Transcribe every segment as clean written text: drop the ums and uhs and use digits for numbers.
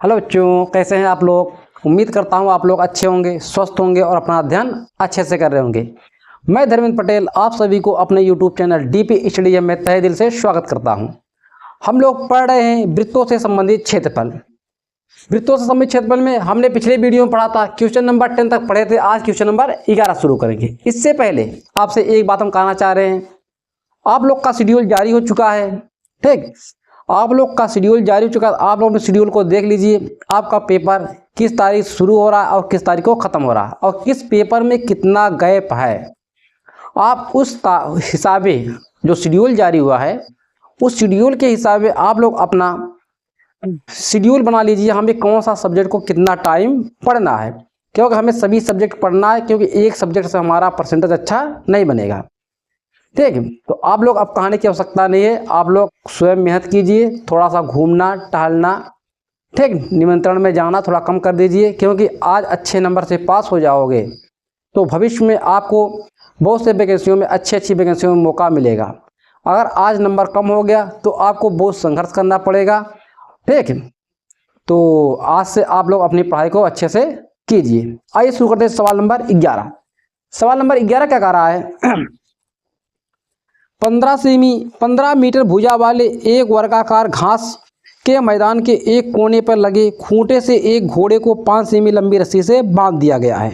Hello बच्चों, कैसे हैं आप लोग। उम्मीद करता हूं आप लोग अच्छे होंगे, स्वस्थ होंगे और अपना अध्ययन अच्छे से कर रहे होंगे। मैं धर्मेंद्र पटेल आप सभी को अपने यूट्यूब चैनल डीपी स्टडी में तहे दिल से स्वागत करता हूं। हम लोग पढ़ रहे हैं वृत्तों से संबंधित क्षेत्रफल। वृत्तों से संबंधित क्षेत्रफल में हमने पिछले वीडियो में पढ़ा था, क्वेश्चन नंबर 10 तक पढ़े थे। आज क्वेश्चन नंबर 11 शुरू करेंगे। इससे पहले आपसे एक बात हम कहना चाह रहे हैं, आप लोग का शेड्यूल जारी हो चुका है। ठीक, आप लोग का शेड्यूल जारी हो चुका है। आप लोग अपने शेड्यूल को देख लीजिए, आपका पेपर किस तारीख शुरू हो रहा है और किस तारीख को ख़त्म हो रहा है और किस पेपर में कितना गैप है। आप उस हिसाबे जो शेड्यूल जारी हुआ है उस शेड्यूल के हिसाब से आप लोग अपना शेड्यूल बना लीजिए, हमें कौन सा सब्जेक्ट को कितना टाइम पढ़ना है, क्योंकि हमें सभी सब्जेक्ट पढ़ना है, क्योंकि एक सब्जेक्ट से हमारा परसेंटेज अच्छा नहीं बनेगा। ठीक, तो आप लोग अब कहने की आवश्यकता नहीं है, आप लोग स्वयं मेहनत कीजिए, थोड़ा सा घूमना टहलना, ठीक, निमंत्रण में जाना थोड़ा कम कर दीजिए, क्योंकि आज अच्छे नंबर से पास हो जाओगे तो भविष्य में आपको बहुत से वैकेंसियों में अच्छी वैकेंसियों में मौका मिलेगा। अगर आज नंबर कम हो गया तो आपको बहुत संघर्ष करना पड़ेगा। ठीक, तो आज से आप लोग अपनी पढ़ाई को अच्छे से कीजिए। आइए शुरू करते हैं सवाल नंबर 11। सवाल नंबर 11 क्या कह रहा है 15 मीटर भुजा वाले एक वर्गाकार घास के मैदान के एक कोने पर लगे खूंटे से एक घोड़े को 5 सेमी लंबी रस्सी से बांध दिया गया है।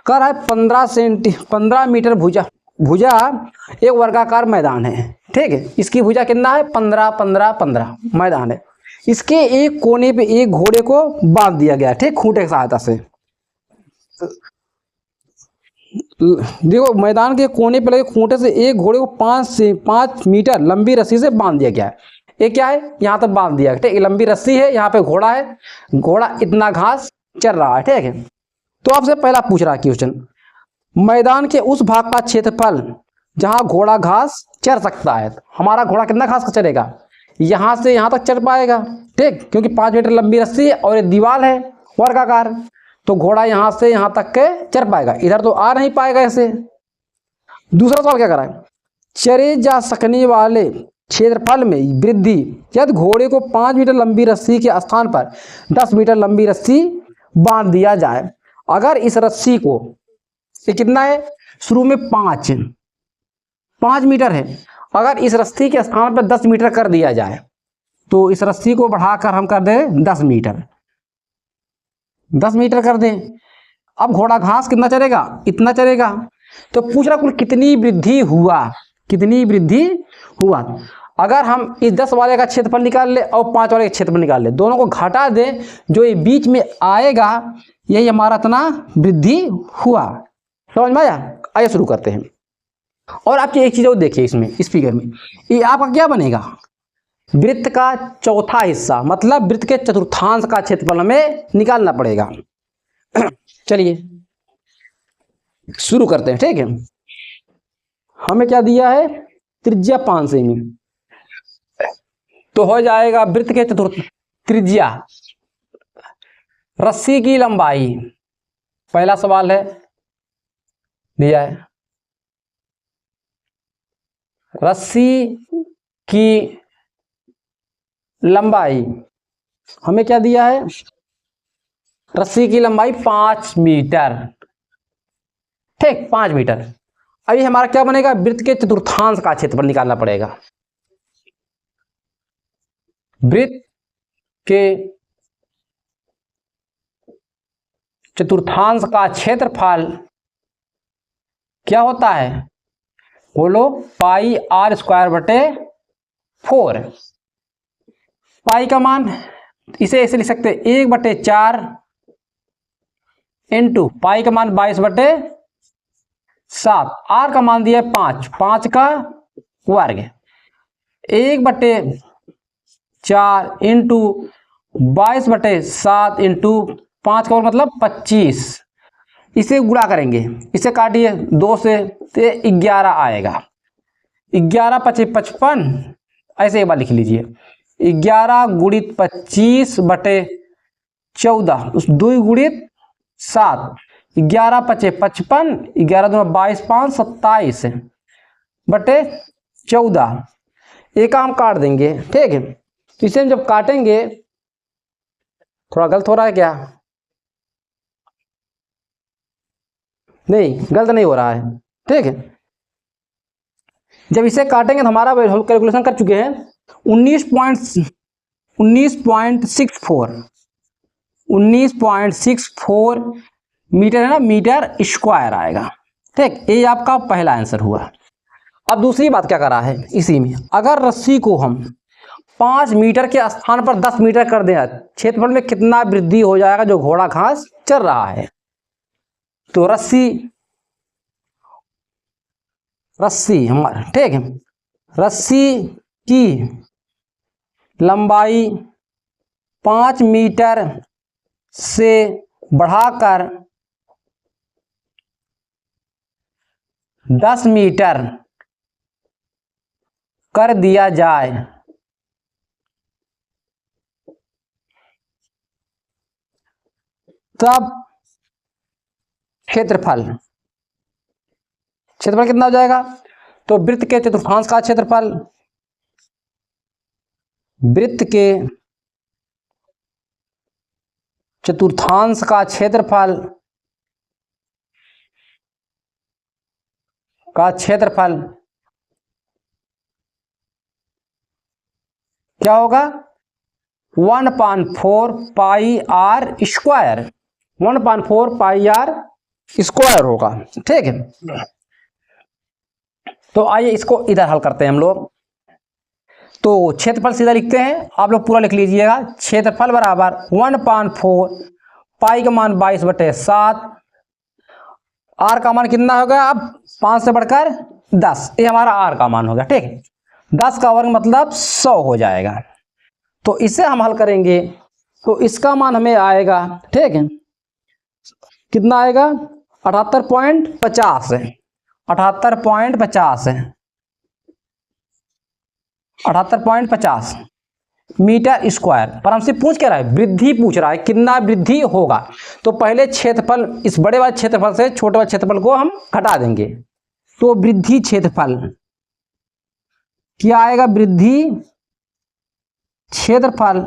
कह रहा है 15 मीटर भुजा एक वर्गाकार मैदान है। ठीक है, इसकी भुजा कितना है 15 मैदान है। इसके एक कोने पे एक घोड़े को बांध दिया गया है, ठीक, खूंटे की सहायता से। देखो, मैदान के कोने पर लगे खूंटे से एक घोड़े को 5 मीटर लंबी रस्सी से बांध दिया गया है। ये क्या है, यहाँ तक बांध दिया है। ठीक, लंबी रस्सी है, यहाँ पे घोड़ा है, घोड़ा इतना घास चर रहा है। ठीक है, तो आपसे पहला पूछ रहा है क्वेश्चन, मैदान के उस भाग का क्षेत्रफल जहां घोड़ा घास चर सकता है। हमारा घोड़ा कितना घास चरेगा, यहां से यहां तक चर पाएगा। ठीक, क्योंकि 5 मीटर लंबी रस्सी है और ये दीवार है वर्गाकार, तो घोड़ा यहां से यहां तक के चर पाएगा, इधर तो आ नहीं पाएगा ऐसे। दूसरा सवाल क्या करा है, चरे जा सकने वाले क्षेत्रफल में वृद्धि यदि घोड़े को 5 मीटर लंबी रस्सी के स्थान पर 10 मीटर लंबी रस्सी बांध दिया जाए। अगर इस रस्सी को, ये कितना है, शुरू में 5 मीटर है, अगर इस रस्सी के स्थान पर 10 मीटर कर दिया जाए तो इस रस्सी को बढ़ाकर हम कर दें 10 मीटर कर दें। अब घोड़ा घास कितना चरेगा, इतना चरेगा। तो पूछ रहा कुल कितनी वृद्धि हुआ। अगर हम इस 10 वाले का क्षेत्रफल निकाल ले और 5 वाले का क्षेत्रफल निकाल ले, दोनों को घटा दें, जो ये बीच में आएगा यही हमारा इतना वृद्धि हुआ। समझ में आया। आइए शुरू करते हैं। और आपकी एक चीज और देखिए, इसमें इस फिगर में ये आपका क्या बनेगा, वृत्त का चौथा हिस्सा, मतलब वृत्त के चतुर्थांश का क्षेत्रफल हमें निकालना पड़ेगा। चलिए शुरू करते हैं। ठीक है, हमें क्या दिया है, त्रिज्या 5 सेमी, तो हो जाएगा वृत्त के चतुर्थ त्रिज्या, रस्सी की लंबाई, पहला सवाल है दिया है, रस्सी की लंबाई हमें क्या दिया है, रस्सी की लंबाई 5 मीटर। ठीक, 5 मीटर। अभी हमारा क्या बनेगा, वृत्त के चतुर्थांश का क्षेत्रफल निकालना पड़ेगा। वृत्त के चतुर्थांश का क्षेत्रफल क्या होता है, बोलो, पाई r स्क्वायर बटे 4। पाई का मान इसे ऐसे लिख सकते हैं 1/4 इंटू पाई का मान 22/7, आर का मान दिया है 5 का वर्ग, 1/4 इंटू 22/7 इंटू 5 का वर्ग मतलब 25। इसे गुणा करेंगे, इसे काटिए 2 से, तो 11 आएगा। 11 × 5 = 55, ऐसे एक बार लिख लीजिए, 11 × 25/14, उस 2 × 7, 11 × 5 = 55, 11 × 2 = 22, 5 = 27/14। एक काम काट देंगे। ठीक है, इसे हम जब काटेंगे थोड़ा गलत हो रहा है क्या? नहीं, गलत नहीं हो रहा है, ठीक है। जब इसे काटेंगे तो हमारा हम कैलकुलेशन कर चुके हैं 19.64 मीटर है ना, मीटर स्क्वायर आएगा, ठीक। ये आपका पहला आंसर हुआ। अब दूसरी बात क्या करा है इसी में, अगर रस्सी को हम 5 मीटर के स्थान पर 10 मीटर कर दें, क्षेत्रफल में कितना वृद्धि हो जाएगा जो घोड़ा घास चल रहा है। तो रस्सी हमारा, ठीक है, रस्सी की लंबाई 5 मीटर से बढ़ाकर 10 मीटर कर दिया जाए तब क्षेत्रफल कितना हो जाएगा? तो वृत्त के चतुर्थांश का क्षेत्रफल, वृत्त के चतुर्थांश का क्षेत्रफल क्या होगा? 1/4 pi are square, 1/4 pi are square होगा, ठीक है। तो आइए इसको इधर हल करते हैं हम लोग। तो क्षेत्रफल सीधा लिखते हैं, आप लोग पूरा लिख लीजिएगा। क्षेत्रफल बराबर 1/4 पाई का मान 22/7, आर का मान कितना हो गया? अब 5 से बढ़कर 10, ये हमारा आर का मान हो गया, ठीक है। 10 का वर्ग मतलब 100 हो जाएगा। तो इसे हम हल करेंगे तो इसका मान हमें आएगा, ठीक है, कितना आएगा? 78.50 है, 78.50 मीटर स्क्वायर। पर हमसे पूछ क्या रहा है? वृद्धि पूछ रहा है, कितना वृद्धि होगा। तो पहले क्षेत्रफल, इस बड़े वाले क्षेत्रफल से छोटे वाले क्षेत्रफल को हम घटा देंगे। तो वृद्धि क्षेत्रफल क्या आएगा? वृद्धि क्षेत्रफल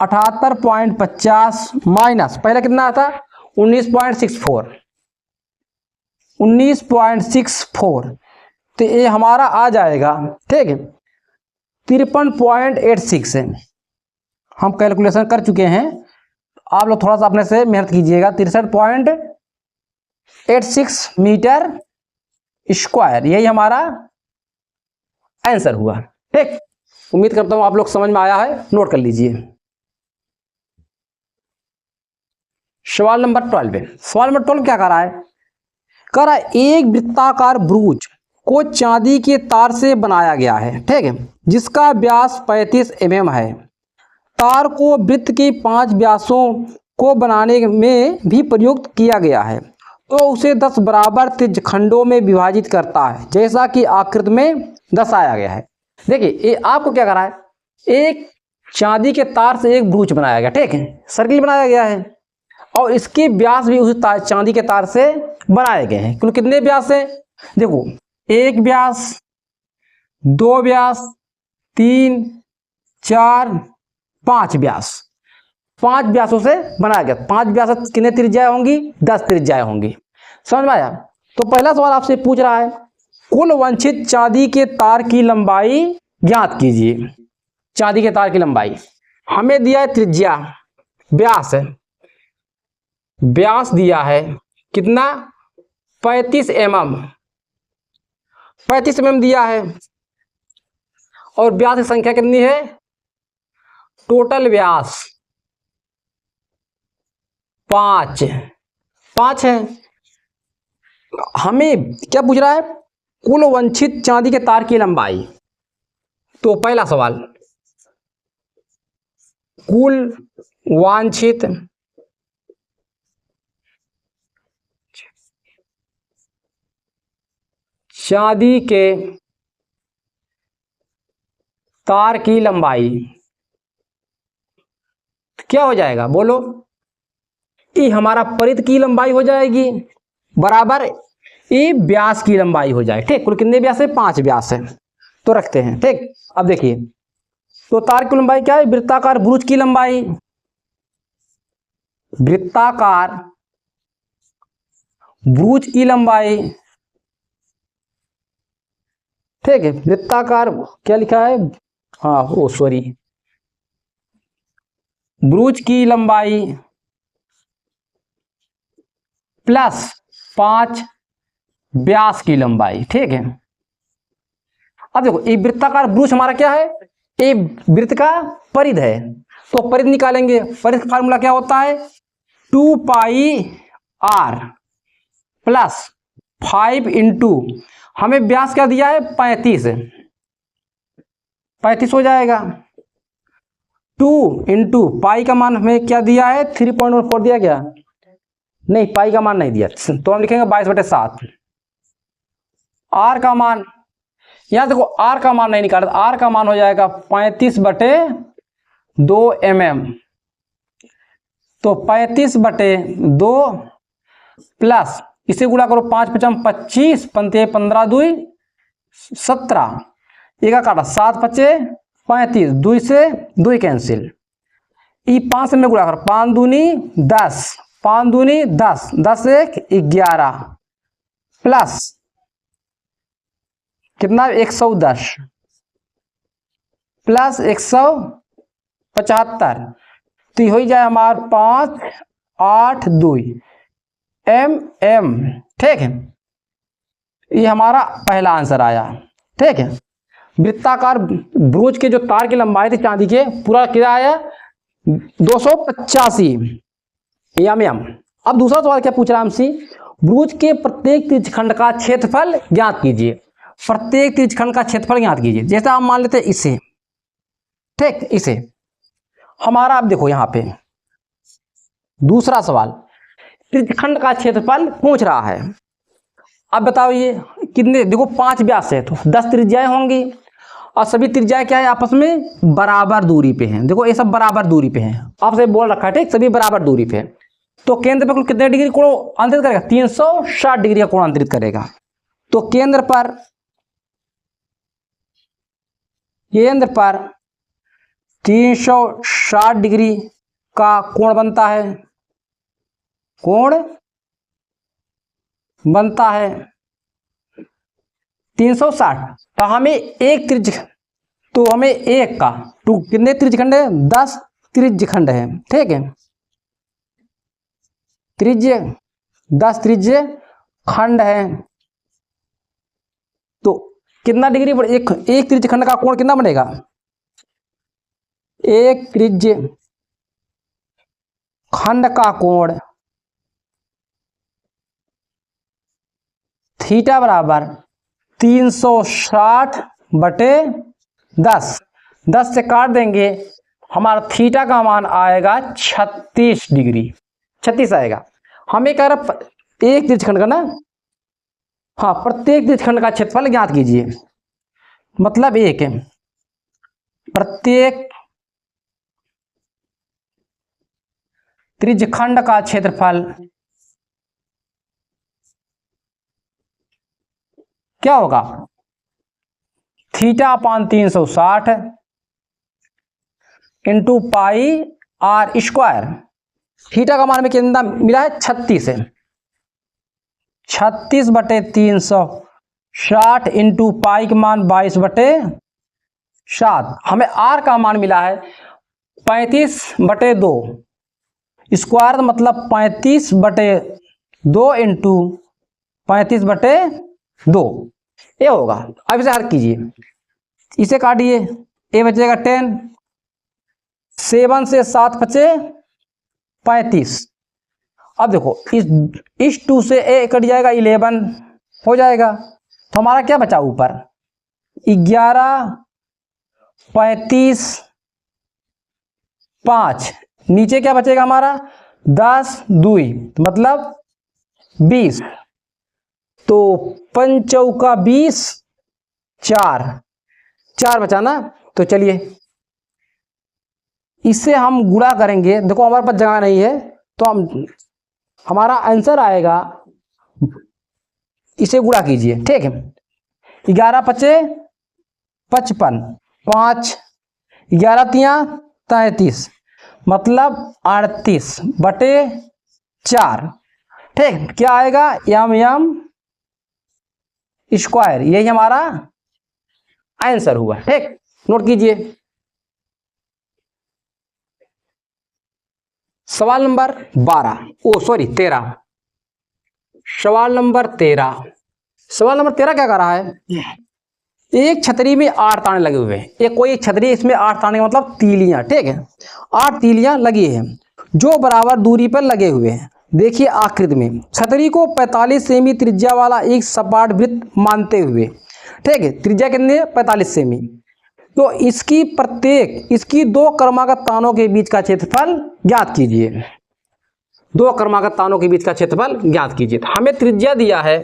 78.50 माइनस पहले कितना आता? 19.64, तो ये हमारा आ जाएगा, ठीक है, 53.86 है। हम कैलकुलेशन कर चुके हैं, आप लोग थोड़ा सा अपने से मेहनत कीजिएगा। 63.86 मीटर स्क्वायर, यही हमारा आंसर हुआ, ठीक। उम्मीद करता हूं आप लोग समझ में आया है, नोट कर लीजिए। सवाल नंबर 12। सवाल नंबर 12 क्या कर रहा है? कह रहा है एक वृत्ताकार ब्रूच को चांदी के तार से बनाया गया है, ठीक है, जिसका व्यास 35 mm है। तार को वृत्त के 5 व्यासों को बनाने में भी प्रयुक्त किया गया है, तो उसे 10 बराबर त्रिज्य खंडों में विभाजित करता है, जैसा कि आकृति में दर्शाया गया है। देखिए ये आपको क्या कर रहा है, एक चांदी के तार से एक ब्रूच बनाया गया, ठीक है, सर्किल बनाया गया है, और इसके व्यास भी उस चांदी के तार से बनाए गए हैं। कुल कितने व्यास है? देखो, 1 व्यास, 2 व्यास, 3, 4, 5 व्यास, 5 व्यासों से बनाया गया। 5 व्यास कितने त्रिज्याएं होंगी? 10 त्रिज्याएं होंगी। समझ में आया? तो पहला सवाल आपसे पूछ रहा है, कुल वांछित चांदी के तार की लंबाई ज्ञात कीजिए। चांदी के तार की लंबाई हमें दिया है त्रिज्या, व्यास है, व्यास दिया है कितना? 35 mm, 35 mm दिया है, और व्यास की संख्या कितनी है? टोटल व्यास 5 है। हमें क्या पूछ रहा है? कुल वांछित चांदी के तार की लंबाई। तो पहला सवाल, कुल वांछित चांदी के तार की लंबाई क्या हो जाएगा? बोलो। ये हमारा परिध की लंबाई हो जाएगी, बराबर ये व्यास की लंबाई हो जाए, ठीक। कुल कितने व्यास है? 5 व्यास है, तो रखते हैं, ठीक। अब देखिए, तो तार की लंबाई क्या है? वृत्ताकार ब्रूच की लंबाई वृत्ताकार ब्रूज की लंबाई, ठीक है, वृत्ताकार क्या लिखा है, हाँ ओ सॉरी, ब्रूज की लंबाई प्लस 5 व्यास की लंबाई, ठीक है। अब देखो ये वृत्ताकार ब्रूज हमारा क्या है, ये वृत्त का परिध है, तो परिध निकालेंगे। परिध का फार्मूला क्या होता है, 2 पाई r प्लस 5 इंटू, हमें व्यास क्या दिया है 35 हो जाएगा। 2 इंटू पाई का मान हमें क्या दिया है 3.14 दिया गया, नहीं पाई का मान नहीं दिया, तो हम लिखेंगे 22/7। आर का मान, यहां देखो आर का मान नहीं निकाला, आर का मान हो जाएगा 35/2 mm, तो 35/2 प्लस इसे गुणा करो 5×5 = 25, 15×2 = 17, एक काटा 7×5 = 35, 2 से 2 कैंसिल, ई 5 से में गुणा करो 5×2 = 10, 5×2 = 10, 10 × 1 = 11 प्लस कितना 110 प्लस 175, तो हो जाए हमारे 582 mm, ठीक है। ये हमारा पहला आंसर आया, ठीक है। वृत्ताकार ब्रूज के जो तार की लंबाई थी चांदी के, पूरा क्या आया 285 mm। अब दूसरा सवाल क्या पूछ रहा है हमसे, ब्रूज के प्रत्येक त्रिज्यखंड का क्षेत्रफल ज्ञात कीजिए। प्रत्येक त्रिज्यखंड का क्षेत्रफल ज्ञात कीजिए। जैसे हम मान लेते हैं इसे, ठीक, इसे हमारा, अब देखो यहां पे दूसरा सवाल, त्रिज्यखंड का क्षेत्रफल पूछ रहा है। अब बताओ ये कितने, देखो 5 व्यास है तो 10 त्रिज्याएं होंगी, और सभी त्रिज्याएं क्या है आपस में बराबर दूरी पे हैं। देखो ये सब बराबर दूरी पे हैं, आपसे बोल रखा है, ठीक, सभी बराबर दूरी पे। तो केंद्र पर कुल कितने डिग्री कोण अंतरित करेगा, 360 डिग्री का कोण अंतरित करेगा। तो केंद्र पर 360 डिग्री का कोण बनता है, कोण बनता है 360। तो हमें एक त्रिज्य, तो हमें एक का टू कितने त्रिज्यखंड है, 10 त्रिज्यखंड है, ठीक है, त्रिज्य 10 त्रिज्य खंड है। तो कितना डिग्री, एक त्रिज्यखंड का कोण कितना बनेगा, एक त्रिज्य खंड का कोण थीटा बराबर 360/10, 10 से काट देंगे, हमारा थीटा का मान आएगा 36 डिग्री, 36 आएगा। हमें कह रहा एक त्रिज्यखंड का ना, हाँ, प्रत्येक त्रिज्यखंड का क्षेत्रफल ज्ञात कीजिए। मतलब एक है, प्रत्येक त्रिज्यखंड का क्षेत्रफल क्या होगा, θ/360 into pi r square. Theta का मान में कितना मिला है 36 है, 36/360 इंटू पाई का मान 22/7। हमें r का मान मिला है 35/2, स्क्वायर मतलब 35/2 इंटू 35/2 ये होगा। अब इसे हल कीजिए, इसे काटिए, ए बचेगा 10, 7 से 7 बचे 35। अब देखो इस 2 से ए कट जाएगा, 11 हो जाएगा। तो हमारा क्या बचा ऊपर 11, 35, 5, नीचे क्या बचेगा हमारा 10, 2 मतलब 20। तो 5 चौका 20, 4 बचा ना। तो चलिए इससे हम गुणा करेंगे, देखो हमारे पास जगह नहीं है तो हमारा आंसर आएगा, इसे गुणा कीजिए, ठीक है। 11 × 5 = 55, 5, 11 × 3 = 33, मतलब 38/4। ठीक, क्या आएगा, m स्क्वायर, यही हमारा आंसर हुआ। ठीक, नोट कीजिए। सवाल नंबर 13। सवाल नंबर 13 क्या कर रहा है, एक छतरी में 8 ताने लगे हुए हैं। एक कोई छतरी, इसमें 8 ताने का मतलब तीलियां। ठीक है, 8 तीलियां लगी हैं जो बराबर दूरी पर लगे हुए हैं। देखिए आकृति में, छतरी को 45 सेमी त्रिज्या वाला एक सपाट वृत्त मानते हुए, ठीक है, त्रिज्या कितनी है, 45 सेमी, तो इसकी दो क्रमागत तानों के बीच का क्षेत्रफल ज्ञात कीजिए। दो क्रमागत तानों के बीच का क्षेत्रफल ज्ञात कीजिए। तो हमें त्रिज्या दिया है,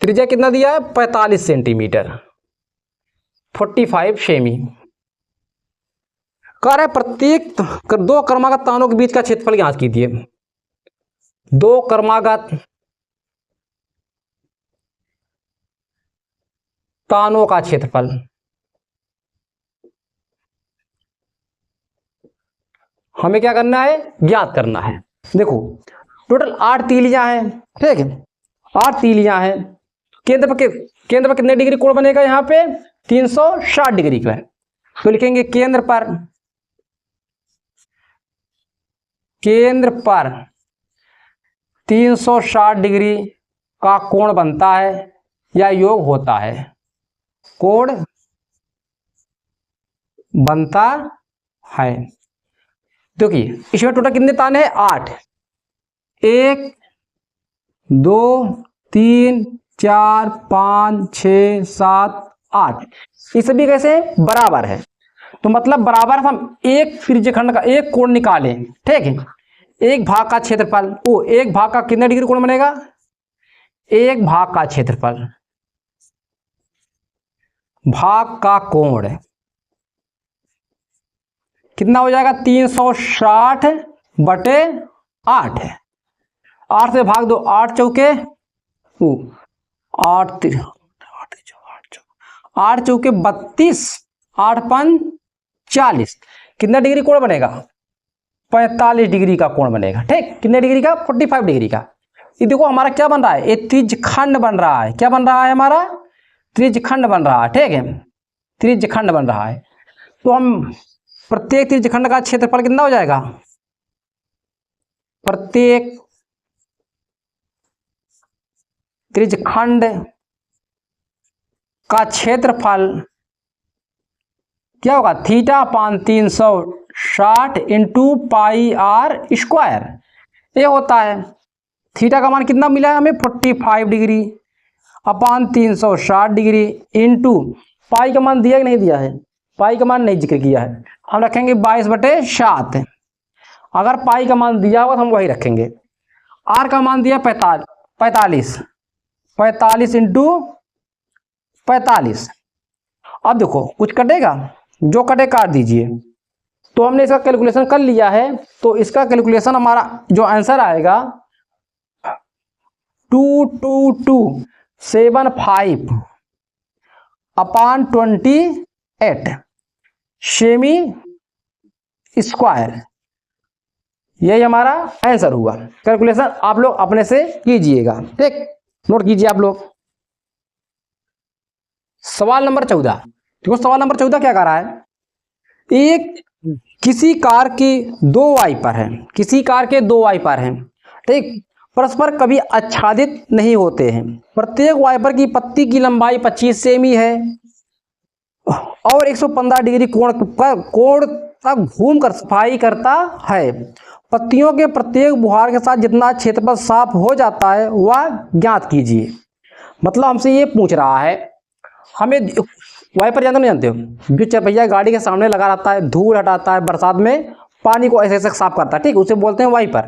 त्रिज्या कितना दिया है, 45 सेंटीमीटर, 45 सेमी। कह रहा है प्रत्येक दो क्रमागत तानों के बीच का क्षेत्रफल ज्ञात कीजिए। दो क्रमागत तानों का क्षेत्रफल, हमें क्या करना है, ज्ञात करना है। देखो टोटल 8 तीलियां हैं। ठीक है, 8 तीलियां हैं। केंद्र पर कितने डिग्री कोण बनेगा, यहाँ पे 360 डिग्री का है। तो लिखेंगे केंद्र पर 360 डिग्री का कोण बनता है या योग होता है, कोण बनता है। देखिए इसमें टोटल कितने ताने हैं, 8। 1 2 3 4 5 6 7 8, ये सभी कैसे बराबर है। तो मतलब बराबर हम एक त्रिज्यखंड का एक कोण निकालें। ठीक है, एक भाग का क्षेत्रफल, वो एक भाग का कितने डिग्री कोण बनेगा, एक भाग का क्षेत्रफल, भाग का कोण कितना हो जाएगा, 360/8 है। 8 से भाग दो, 8 चौके 32, 8 5 40, कितना डिग्री कोण बनेगा, 45 डिग्री का कोण बनेगा। ठीक, कितने डिग्री का, 45 डिग्री का। ये देखो हमारा क्या बन रहा है, एक त्रिज्यखंड बन रहा है। क्या बन रहा है, हमारा त्रिज्यखंड बन रहा है। ठीक है, त्रिज्यखंड बन रहा है। तो हम प्रत्येक त्रिज्यखंड का क्षेत्रफल कितना हो जाएगा, प्रत्येक त्रिज्यखंड का क्षेत्रफल क्या होगा, θ/360 इंटू पाई आर स्क्वायर, ये होता है। थीटा का मान कितना मिला है हमें, 45 डिग्री अपान 360 डिग्री इंटू पाई का मान दिया कि नहीं दिया है, पाई का मान नहीं जिक्र किया है, हम रखेंगे 22/7। अगर पाई का मान दिया होगा तो हम वही रखेंगे। आर का मान दिया 45 इंटू 45। अब देखो कुछ कटेगा, जो कटे काट दीजिए। तो हमने इसका कैलकुलेशन कर लिया है। तो इसका कैलकुलेशन हमारा जो आंसर आएगा 2275/28 सेमी स्क्वायर, यही हमारा आंसर हुआ। कैलकुलेशन आप लोग अपने से कीजिएगा। ठीक, नोट कीजिए आप लोग। सवाल नंबर 14, देखो सवाल नंबर 14 क्या कर रहा है, एक किसी कार के दो वाइपर हैं, किसी कार के दो वाइपर हैं। ठीक, परस्पर कभी आच्छादित नहीं होते हैं। प्रत्येक वाइपर की पत्ती की लंबाई 25 सेमी है और 115 डिग्री कोण तक घूमकर सफाई करता है। पत्तियों के प्रत्येक बुहार के साथ जितना क्षेत्रफल साफ हो जाता है वह ज्ञात कीजिए। मतलब हमसे ये पूछ रहा है, हमें वाइपर जानते नहीं जानते हो, जो चरपहिया गाड़ी के सामने लगा रहता है, धूल हटाता है, बरसात में पानी को ऐसे ऐसे साफ करता है। ठीक, उसे बोलते हैं वाइपर।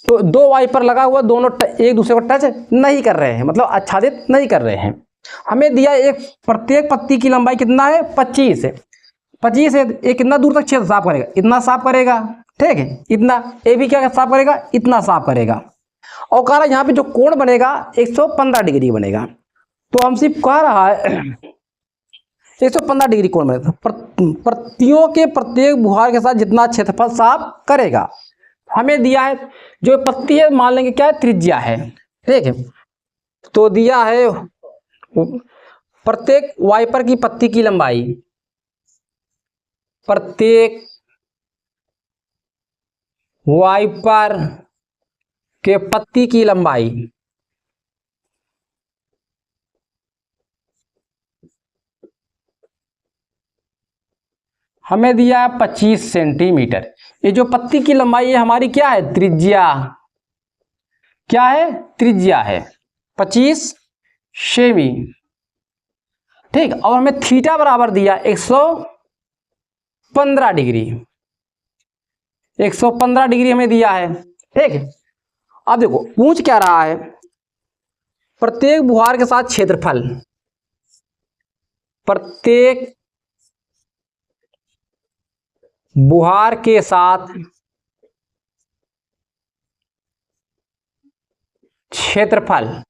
तो दो वाइपर लगा हुआ, दोनों एक दूसरे को टच नहीं कर रहे हैं, मतलब आच्छादित नहीं कर रहे हैं। हमें दिया एक प्रत्येक पत्ती की लंबाई कितना है, 25 है। 25 है, ये कितना दूर तक क्षेत्र साफ करेगा, इतना साफ करेगा। ठीक है, इतना। ये भी क्या साफ करेगा, इतना साफ करेगा। और कह रहा है यहाँ पे जो कोण बनेगा 115 डिग्री बनेगा। तो हमसे कह रहा है 115 डिग्री कोण बनेगा। पत्तियों के प्रत्येक बुहार के साथ जितना क्षेत्रफल साफ करेगा। हमें दिया है जो पत्ती है, मान लेंगे क्या है, त्रिज्या है, ठीक है। तो दिया है प्रत्येक वाइपर की पत्ती की लंबाई, प्रत्येक वाइपर के पत्ती की लंबाई हमें दिया है 25 सेंटीमीटर। ये जो पत्ती की लंबाई है हमारी क्या है, त्रिज्या, क्या है, त्रिज्या है 25 सेमी, ठीक। और हमें थीटा बराबर दिया 115 डिग्री, 115 डिग्री हमें दिया है, ठीक। अब देखो पूछ क्या रहा है, प्रत्येक बुहार के साथ क्षेत्रफल, प्रत्येक बुहार के साथ क्षेत्रफल,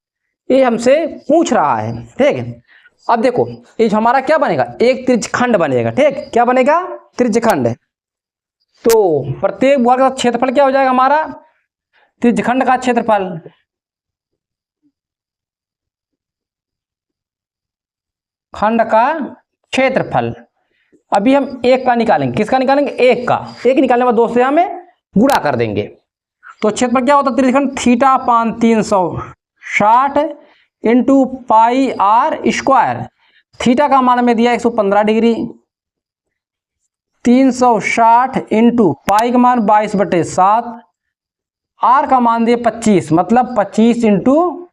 ये हमसे पूछ रहा है, ठीक है। अब देखो ये जो हमारा क्या बनेगा, एक त्रिज्यखंड बनेगा, ठीक। क्या बनेगा, त्रिज्यखंड। तो प्रत्येक बुहार का क्षेत्रफल क्या हो जाएगा हमारा, त्रिज्यखंड का क्षेत्रफल, खंड का क्षेत्रफल। अभी हम एक का निकालेंगे, किसका निकालेंगे, एक का। एक निकालने में 2 से हमें गुणा कर देंगे। तो क्षेत्रफल क्या होता है, त्रिज्यखंड थीटा पान 360 into pi are square. Theta का मान में दिया 115 डिग्री, 360 इंटू पाई का मान 22/7, आर का मान दिया 25, मतलब 25 इंटू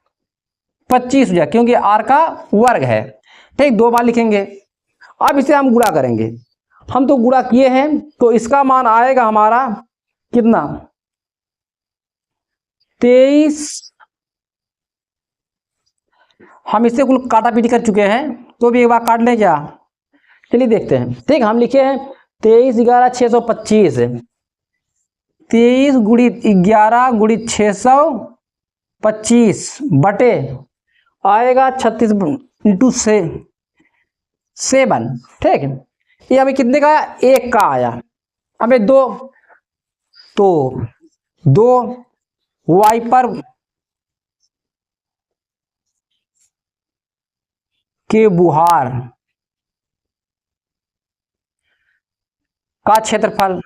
25 हो जाए, क्योंकि आर का वर्ग है, ठीक। 2 बार लिखेंगे। अब इसे हम गुणा करेंगे, हम तो गुणा किए हैं, तो इसका मान आएगा हमारा कितना, 23। हम इससे कुल काटा पीटी कर चुके हैं, तो भी एक बार काट लें क्या, चलिए देखते हैं, ठीक। हम लिखे हैं 23 11 625, 23 गुणित 11 गुणित 625 बटे आएगा 36 इंटू 7, ठीक है। ये हमें कितने का आया, 1 का आया, हमें 2, तो 2 वाइपर के बुहार का क्षेत्रफल,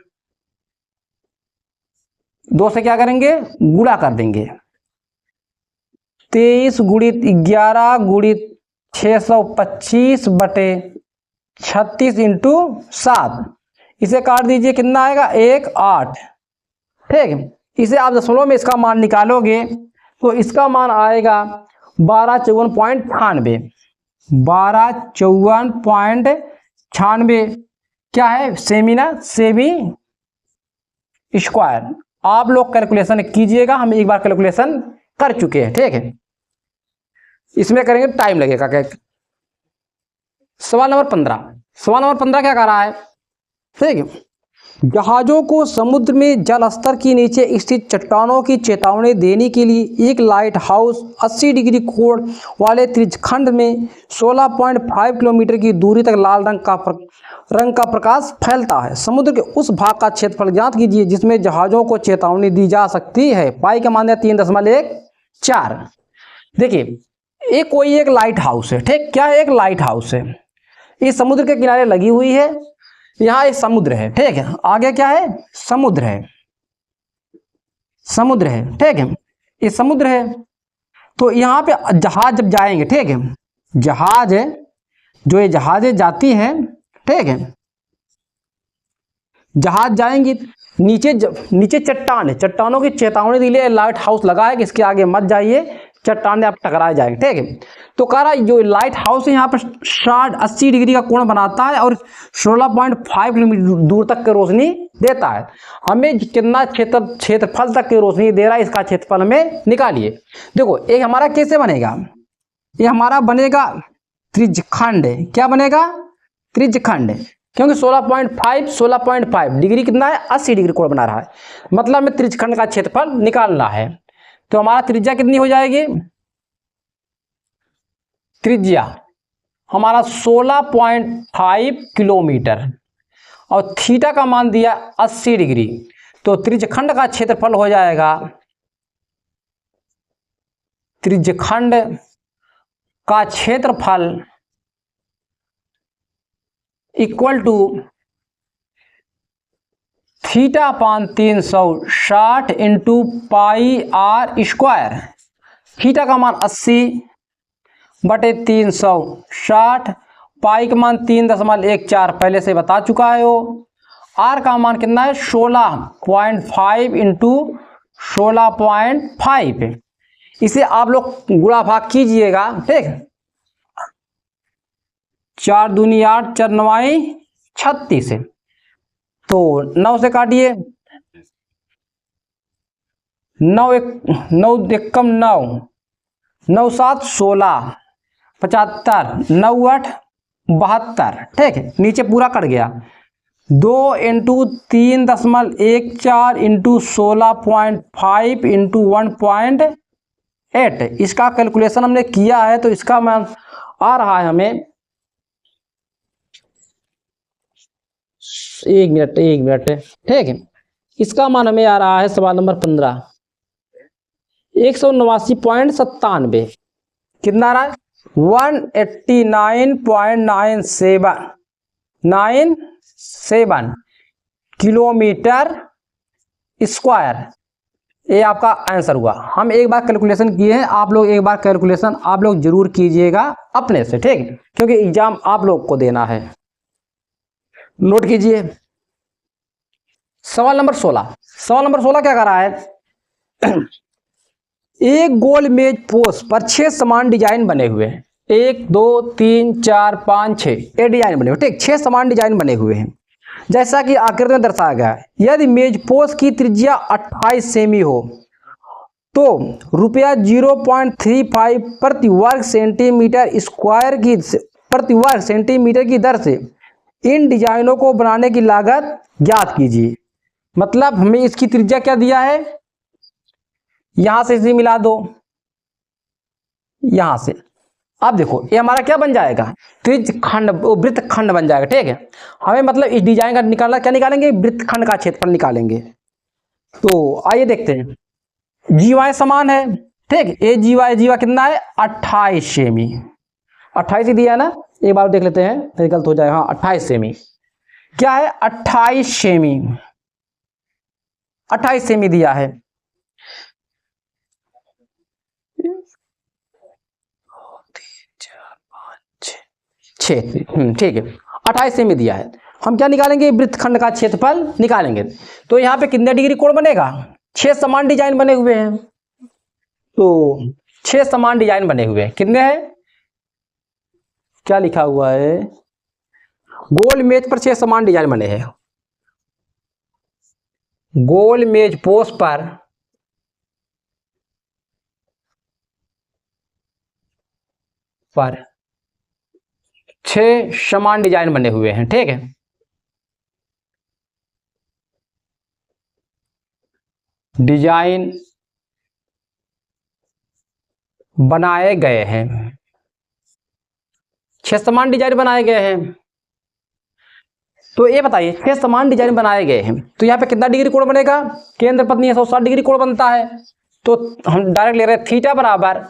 2 से क्या करेंगे, गुणा कर देंगे। 23 गुणित 11 गुणित 625 बटे 36 इंटू 7, इसे काट दीजिए, कितना आएगा, 1 8, ठीक। इसे आप दशमलव में इसका मान निकालोगे तो इसका मान आएगा 1254.98, 1254.98 क्या है, सेमी ना, सेमी स्क्वायर। आप लोग कैलकुलेशन कीजिएगा, हम एक बार कैलकुलेशन कर चुके हैं, ठीक है। इसमें करेंगे टाइम लगेगा। क्या सवाल नंबर 15, सवाल नंबर 15 क्या कह रहा है, ठीक है। जहाजों को समुद्र में जल स्तर के नीचे स्थित चट्टानों की चेतावनी देने के लिए एक लाइट हाउस 80 डिग्री कोण वाले त्रिज्यखंड में 16.5 किलोमीटर की दूरी तक लाल रंग का प्रकाश फैलता है। समुद्र के उस भाग का क्षेत्रफल ज्ञात कीजिए जिसमें जहाजों को चेतावनी दी जा सकती है। पाई का मान है 3.14। देखिए ये कोई एक लाइट हाउस है, ठीक। क्या है, एक लाइट हाउस है, ये समुद्र के किनारे लगी हुई है, यहाँ एक समुद्र है, ठीक है। आगे क्या है, समुद्र है, समुद्र है, ठीक है। ये समुद्र है, तो यहाँ पे जहाज जब जाएंगे, ठीक है, जहाज जो ये जहाजें जाती हैं, ठीक है, जहाज जाएंगी, नीचे चट्टान है, चट्टानों की चेतावनी के लिए लाइट हाउस लगा है कि इसके आगे मत जाइए, चट्टान आप टकराए जाएंगे, ठीक है। तो कह रहा है जो लाइट हाउस है यहाँ पर 80 डिग्री का कोण बनाता है और 16.5 किलोमीटर दूर तक की रोशनी देता है। हमें कितना क्षेत्रफल तक की रोशनी दे रहा है, इसका क्षेत्रफल हमें निकालिए। देखो एक हमारा कैसे बनेगा, ये हमारा बनेगा त्रिज्यखंड। क्या बनेगा, त्रिज्यखंड, क्योंकि 16.5 डिग्री कितना है, 80 डिग्री कोण बना रहा है, मतलब हमें त्रिज्यखंड का क्षेत्रफल निकालना है। तो हमारा त्रिज्या कितनी हो जाएगी, त्रिज्या हमारा 16.5 किलोमीटर और थीटा का मान दिया 80 डिग्री। तो त्रिज्यखंड का क्षेत्रफल हो जाएगा, त्रिज्यखंड का क्षेत्रफल equal to theta upon 360 into pi are square. Theta का मान 80 बटे 360, पाई का मान 3.14 पहले से बता चुका है वो। आर का मान कितना है 16.5 इंटू 16.5। इसे आप लोग गुणा भाग कीजिएगा, ठीक। 4 दूनी 8, 4 9 36। तो 9 से काटिए, 9 एकम 9, 9 7 16, 75, 9 8 72, ठीक है। नीचे पूरा कट गया। 2 इंटू 3.14 इंटू 16.5 इंटू 1.8। इसका कैलकुलेशन हमने किया है, तो इसका मान आ रहा है हमें, एक मिनट, ठीक है। इसका मान हमें आ रहा है सवाल नंबर 15, 189.97। कितना आ रहा है 189.97 किलोमीटर स्क्वायर। ये आपका आंसर हुआ। हम एक बार कैलकुलेशन किए हैं, आप लोग एक बार कैलकुलेशन आप लोग जरूर कीजिएगा अपने से, ठीक है, क्योंकि एग्जाम आप लोग को देना है। नोट कीजिए सवाल नंबर 16। सवाल नंबर 16 क्या कर रहा है एक गोल मेज पोस्ट पर 6 समान डिजाइन बने हुए हैं। 1 2 3 4 5 6 ये डिजाइन बने हुए, ठीक। 6 समान डिजाइन बने हुए हैं जैसा कि आकृति में दर्शाया गया है। यदि मेज पोस्ट की त्रिज्या 28 सेमी हो तो रुपया 0.35 प्रति वर्ग सेंटीमीटर स्क्वायर की प्रति वर्ग सेंटीमीटर की दर से इन डिजाइनों को बनाने की लागत ज्ञात कीजिए। मतलब हमें इसकी त्रिज्या क्या दिया है, यहां से इसे मिला दो, यहां से। अब देखो ये हमारा क्या बन जाएगा, त्रिज्यखंड, वृत्तखंड बन जाएगा, ठीक है। हमें मतलब इस डिजाइन का निकालना, क्या निकालेंगे, वृत्तखंड का क्षेत्रफल निकालेंगे। तो आइए देखते हैं। जीवाएं समान है, ठीक। ये जीवा कितना है 28 सेमी, 28 ही दिया है ना, एक बार देख लेते हैं, गलत हो जाएगा। हाँ 28 सेमी, क्या है 28 सेमी, 28 सेमी दिया है। ठीक है 28 सेमी दिया है। हम क्या निकालेंगे, वृत्तखंड का क्षेत्रफल निकालेंगे। तो यहाँ पे कितने डिग्री कोण बनेगा, 6 समान डिजाइन बने हुए हैं। तो 6 समान डिजाइन बने हुए हैं, कितने हैं, क्या लिखा हुआ है, गोल मेज पर 6 समान डिजाइन बने हैं। गोल मेज पोस्ट पर 6 समान डिजाइन बने हुए हैं, ठीक है। डिजाइन बनाए गए हैं, 6 समान डिजाइन बनाए गए हैं। तो ये बताइए 6 समान डिजाइन बनाए गए हैं, तो यहाँ पे कितना डिग्री कोण बनेगा, केंद्र पथ 160 डिग्री कोण बनता है। तो हम डायरेक्ट ले रहे हैं थीटा बराबर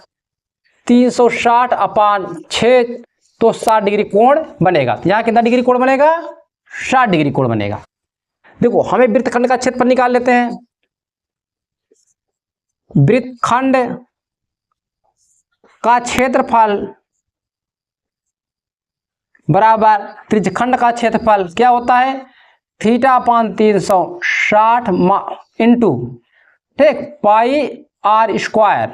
360 अपान 6, तो 60 डिग्री कोण बनेगा। यहाँ कितना डिग्री कोण बनेगा, 60 डिग्री कोण बनेगा। देखो हमें वृत्तखंड का क्षेत्रफल निकाल लेते हैं। वृत्तखंड का क्षेत्रफल बराबर त्रिज्यखंड का क्षेत्रफल क्या होता है, थीटा अपान 360 इंटू, ठीक, pi are square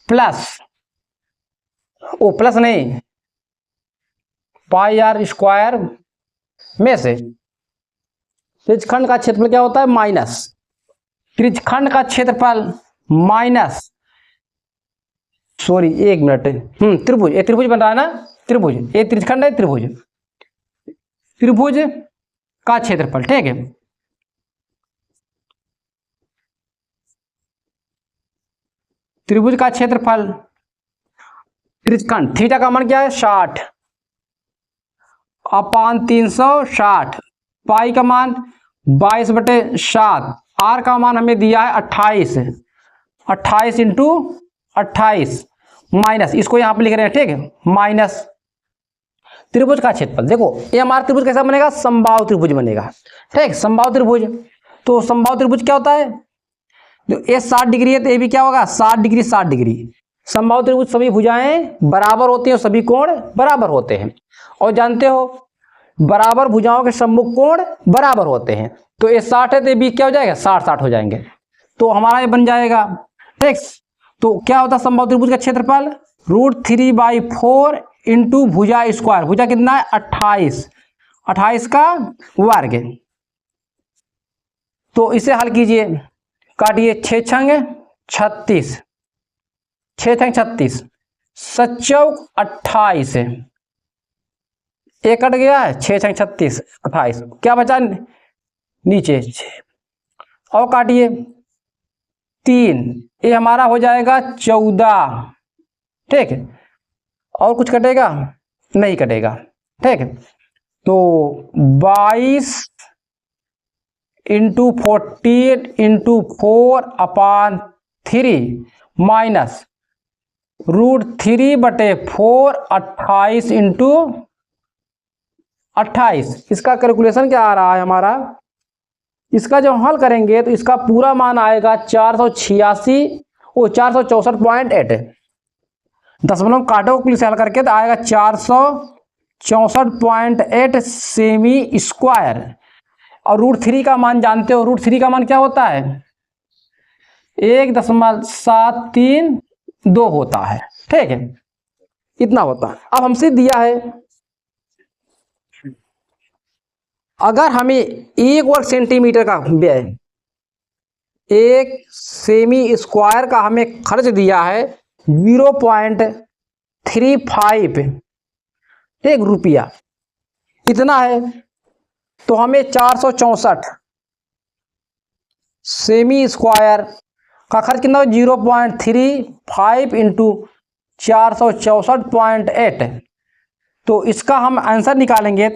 plus, o plus नहीं, पाई आर स्क्वायर में से त्रिज्यखंड का क्षेत्रफल क्या होता है माइनस, त्रिज्यखंड का क्षेत्रफल माइनस, सॉरी एक मिनट, त्रिभुज, ये त्रिभुज बन रहा है ना, त्रिभुज, ये त्रिज्यखंड है, त्रिभुज, त्रिभुज का क्षेत्रफल, ठीक है। त्रिभुज का क्षेत्रफल त्रिज्यखंड, थीटा का मान क्या है 60, अपान 360, पाई का मान 22/7, आर का मान हमें दिया है 28, 28 इंटू 28 माइनस, इसको यहां पे लिख रहे हैं, ठीक है, माइनस त्रिभुज का क्षेत्रफल। देखो ये हमारा त्रिभुज कैसा बनेगा, समबाहु त्रिभुज बनेगा, ठीक, समबाहु त्रिभुज। तो समबाहु त्रिभुज क्या होता है, जो ये 60 डिग्री है तो ये भी क्या होगा 60 डिग्री 60 डिग्री। समबाहु त्रिभुज सभी भुजाएं बराबर होती हैं, सभी कोण बराबर होते हैं, और जानते हो बराबर भुजाओं के सम्मुख कोण बराबर होते हैं। तो ये 60 है तो ये भी क्या हो जाएगा 60-60 हो जाएंगे, तो हमारा ये बन जाएगा, ठीक। तो क्या होता है समबाहु त्रिभुज का क्षेत्रफल, √3/4 इंटू भुजा स्क्वायर, भुजा कितना है 28, 28 का वर्ग। तो इसे हल कीजिए, काटिए, 6 छंग 36, 6 छंग 36, 7 चौक 28, एक कट गया है, 6 छंग 36 28, क्या बचा नीचे 6, और काटिए 3, ये हमारा हो जाएगा 14, ठीक है, और कुछ कटेगा नहीं कटेगा, ठीक है। तो 22 इंटू 14 इंटू 4/3 माइनस √3/4 28 इंटू 28, इसका कैलकुलेशन क्या आ रहा है हमारा, इसका जब हल करेंगे तो इसका पूरा मान आएगा 486 और 464.8, दशमलव काटो पुलिस हल करके तो आएगा 464.8 सेमी स्क्वायर। और √3 का मान जानते हो, √3 का मान क्या होता है 1.732 होता है, ठीक है, इतना होता है। अब हमसे दिया है अगर हमें 1 वर्ग सेंटीमीटर का व्यय, 1 सेमी स्क्वायर का हमें खर्च दिया है 0.35 एक रुपया, इतना है, तो हमें 464 सेमी स्क्वायर का खर्च कितना हो 0.35 इंटू 464.8, तो इसका हम आंसर निकालेंगे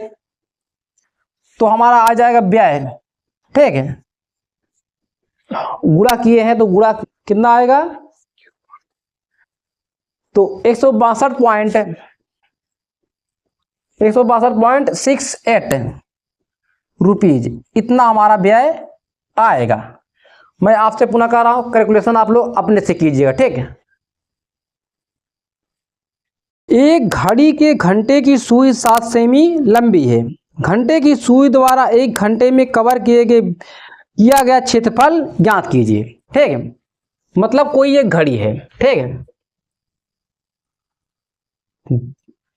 तो हमारा आ जाएगा व्यय, ठीक है, गुणा किए हैं तो गुणा कितना आएगा, तो 162.68 रुपीज, इतना हमारा व्यय आएगा। मैं आपसे पुनः कह रहा हूं, कैलकुलेशन आप लोग अपने से कीजिएगा, ठीक है। एक घड़ी के घंटे की सुई 7 सेमी लंबी है, घंटे की सुई द्वारा 1 घंटे में कवर किया गया क्षेत्रफल ज्ञात कीजिए, ठीक है। मतलब कोई एक घड़ी है, ठीक है,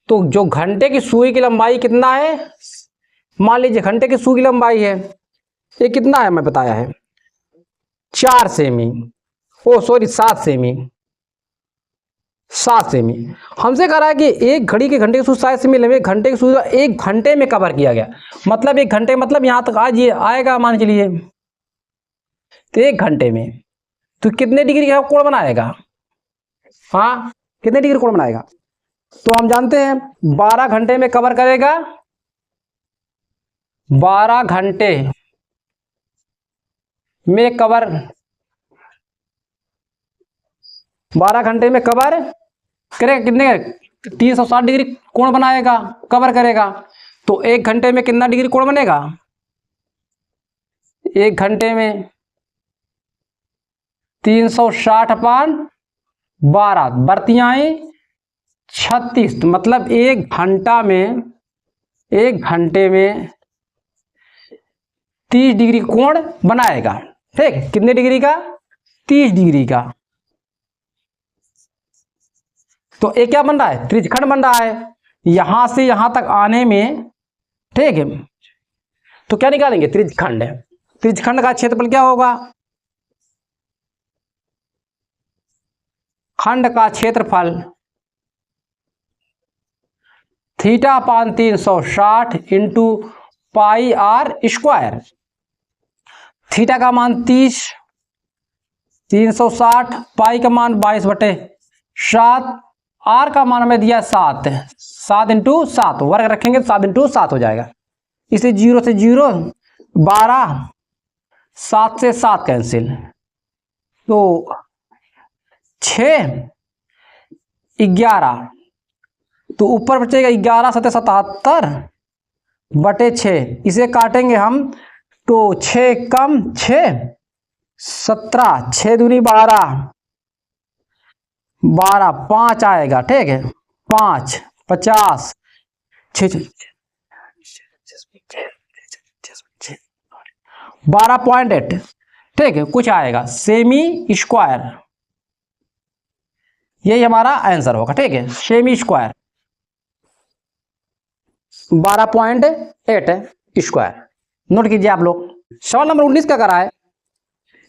तो जो घंटे की सुई की लंबाई कितना है, मान लीजिए घंटे की सुई की लंबाई है, ये कितना है मैं बताया है 4 सेमी, ओ सॉरी 7 सेमी, 7 सेमी। हमसे कह रहा है कि एक घड़ी के घंटे की सुई 7 सेमी लंबी, घंटे की सुई 1 घंटे में कवर किया गया, मतलब 1 घंटे मतलब यहां तक आज ये आएगा मान के लिए, तो 1 घंटे में तो कितने डिग्री का कोण बनाएगा, हाँ कितने डिग्री कोण बनाएगा, तो हम जानते हैं 12 घंटे में कवर करेगा, 12 घंटे में कवर, 12 घंटे में कवर करेगा, कितने 360 डिग्री कोण बनाएगा, कवर करेगा। तो 1 घंटे में कितना डिग्री कोण बनेगा, 1 घंटे में 360/12, बर्तियाएं 36, तो मतलब 1 घंटे में 30 डिग्री कोण बनाएगा, ठीक, कितने डिग्री का 30 डिग्री का। तो ये क्या बन रहा है त्रिज्यखंड बन रहा है, यहां से यहां तक आने में, ठीक है, तो क्या निकालेंगे त्रिज्यखंड, त्रिज्यखंड का क्षेत्रफल क्या होगा, खंड का क्षेत्रफल θ/360 इंटू πr², थीटा का मान 30, 360, पाई का मान 22/7 आर का मान हमें दिया 7, 7 इंटू 7 वर्ग रखेंगे 7 इंटू 7 हो जाएगा। इसे 0 से 0, 12, 7 से 7 कैंसिल, तो 6, 11, तो ऊपर बचेगा 11 7 77 बटे 6। इसे काटेंगे हम तो 6 कम 6 17, 6 दूनी 12, 12 5 आएगा, ठीक है, 5 50 6 12.8, ठीक है, कुछ आएगा सेमी स्क्वायर, यही हमारा आंसर होगा, ठीक है, सेमी स्क्वायर 12.8 स्क्वायर। नोट कीजिए आप लोग। सवाल नंबर 19 क्या करा है,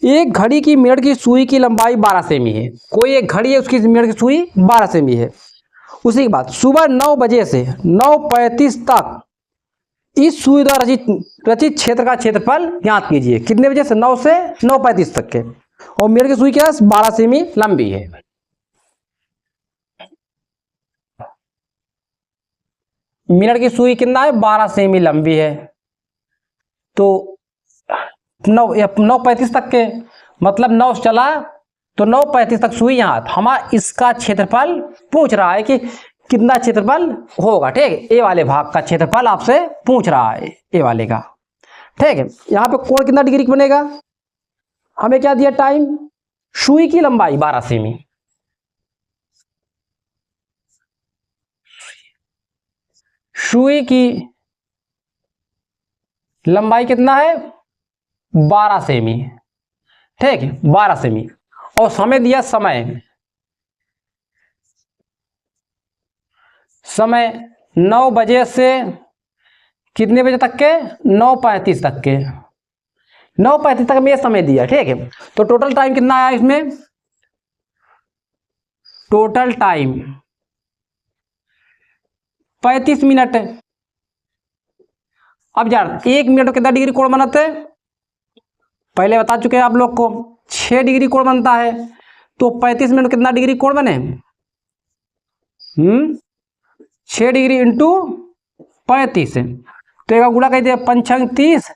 एक घड़ी की मिनट की सुई की लंबाई 12 सेमी है। कोई एक घड़ी है, उसकी मिनट की सुई 12 सेमी है। उसी के बाद सुबह 9 बजे से 9:35 तक इस सुई द्वारा रचित क्षेत्र का क्षेत्रफल ज्ञात कीजिए। कितने बजे से? 9 से 9:35 तक के। और मिनट की सुई क्या है? 12 सेमी लंबी है। मिनट की सुई कितना है? 12 सेमी लंबी है। तो 9:35 तक के, मतलब 9 चला तो 9:35 तक सुई यहाँ। हमारा इसका क्षेत्रफल पूछ रहा है कि कितना क्षेत्रफल होगा, ठीक है। ए वाले भाग का क्षेत्रफल आपसे पूछ रहा है, ए वाले का, ठीक है। यहाँ पे कोण कितना डिग्री बनेगा? हमें क्या दिया टाइम? सुई की लंबाई 12 सेमी, सुई की लंबाई कितना है? 12 सेमी, ठीक है, 12 सेमी। और समय दिया, समय 9 बजे से कितने बजे तक के? 9:35 तक के। 9:35 तक में ये समय दिया, ठीक है। तो टोटल टाइम कितना आया इसमें? Total time 35 minute. अब जान 1 मिनट में कितना डिग्री कोण बनाते हैं? पहले बता चुके हैं आप लोग को, 6 डिग्री कोण बनता है। तो 35 मिनट कितना डिग्री कोण बने? 6 डिग्री इंटू 35। तो एक गुणा कह दिया, 5 30,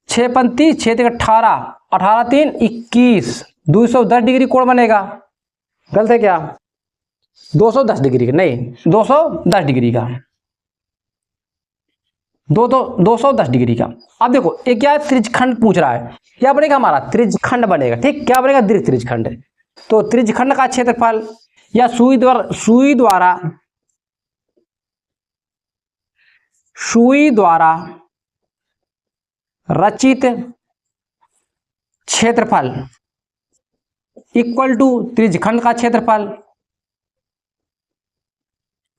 6 35, 6 18, 18 3 21, 210 डिग्री कोण बनेगा। गलत है क्या? 210 डिग्री का नहीं, 210 डिग्री का, 210 डिग्री का। अब देखो ये क्या है? त्रिज्यखंड पूछ रहा है। क्या बनेगा हमारा? त्रिज्यखंड बनेगा, ठीक। क्या बनेगा? दीर्घ त्रिज्यखंड। तो त्रिज्यखंड का क्षेत्रफल या सुई द्वारा रचित क्षेत्रफल इक्वल टू त्रिज्यखंड का क्षेत्रफल।